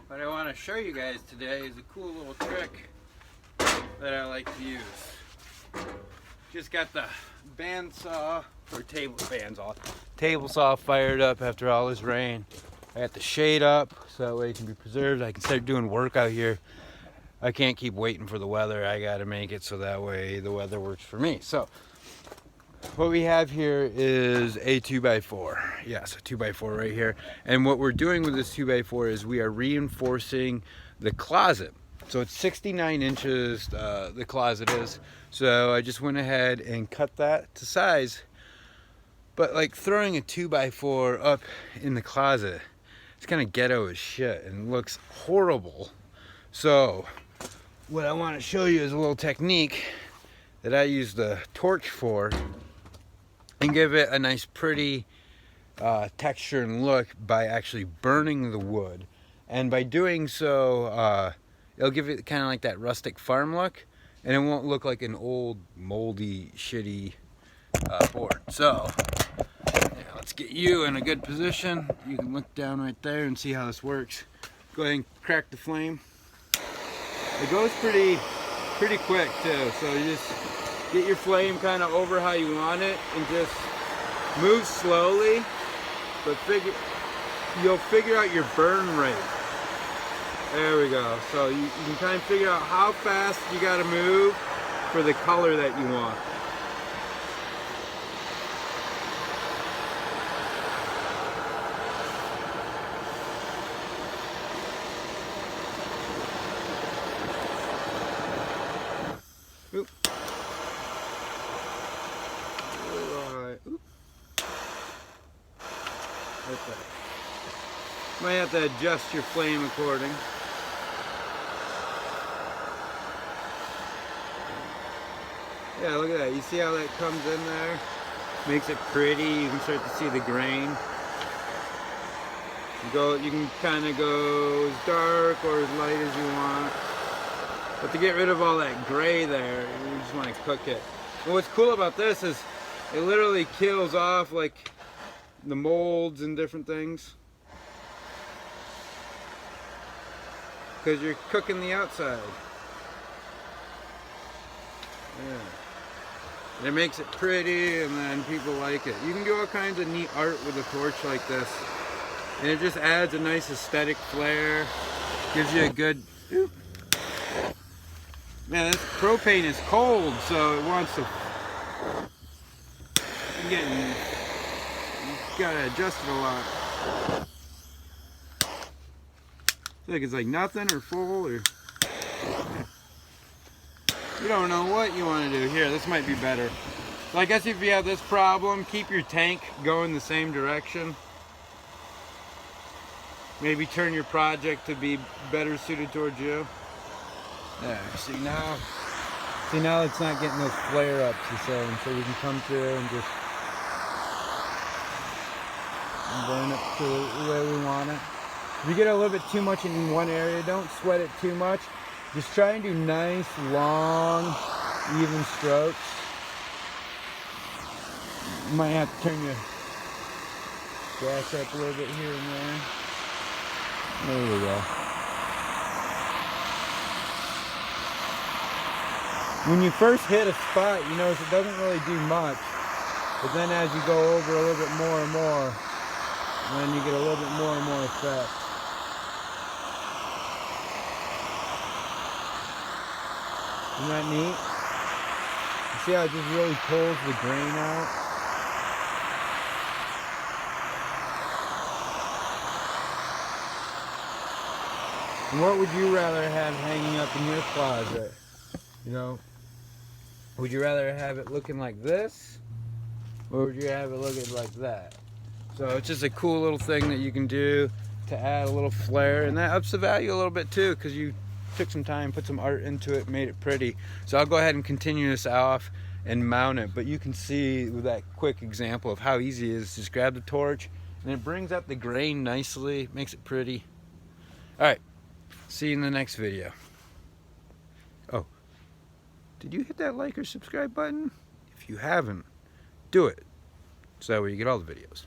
What I want to show you guys today is a cool little trick that I like to use. Just got the bandsaw, or table saw fired up after all this rain. I got the shade up so that way it can be preserved. I can start doing work out here. I can't keep waiting for the weather. I got to make it so that way the weather works for me. So what we have here is a 2x4. Yes, a 2x4 right here. And what we're doing with this 2x4 is we are reinforcing the closet. So it's 69 inches, the closet is. So I just went ahead and cut that to size. But like throwing a 2x4 up in the closet, it's kind of ghetto as shit and looks horrible. So what I want to show you is a little technique that I use the torch for and give it a nice pretty texture and look by actually burning the wood. And by doing so, it'll give it kind of like that rustic farm look, and it won't look like an old moldy shitty board. So yeah, let's get you in a good position. You can look down right there and see how this works. Go ahead and crack the flame. It goes pretty quick too, so you just get your flame kind of over how you want it and just move slowly, but you'll figure out your burn rate. There we go. So you can kind of figure out how fast you got to move for the color that you want. Oop. Oop. Right there. Might have to adjust your flame according. Yeah, look at that. You see how that comes in there? Makes it pretty. You can start to see the grain. You can kind of go as dark or as light as you want. But to get rid of all that gray there, you just want to cook it. And what's cool about this is it literally kills off like the molds and different things, because you're cooking the outside. Yeah. And it makes it pretty, and then people like it. You can do all kinds of neat art with a torch like this. And it just adds a nice aesthetic flair. Gives you a good... Ooh. Man, this propane is cold, so it wants to... You gotta adjust it a lot. I feel like it's like nothing or full or... You don't know what you want to do. Here, this might be better. So I guess if you have this problem, keep your tank going the same direction. Maybe turn your project to be better suited towards you. There, see now it's not getting those flare ups you're saying, so we can come through and just burn it to the way we want it. If you get a little bit too much in one area, don't sweat it too much. Just try and do nice, long, even strokes. You might have to turn your gas up a little bit here and there. There we go. When you first hit a spot, you notice it doesn't really do much. But then as you go over a little bit more and more, then you get a little bit more and more effect. Isn't that neat? You see how it just really pulls the grain out? And what would you rather have hanging up in your closet? You know, would you rather have it looking like this, or would you have it looking like that? So it's just a cool little thing that you can do to add a little flair, and that ups the value a little bit too, because you took some time, put some art into it, made it pretty. So I'll go ahead and continue this off and mount it, but you can see with that quick example of how easy it is. Just grab the torch, and it brings up the grain nicely, makes it pretty. All right, see you in the next video. Oh, did you hit that like or subscribe button? If you haven't, do it, so that way you get all the videos.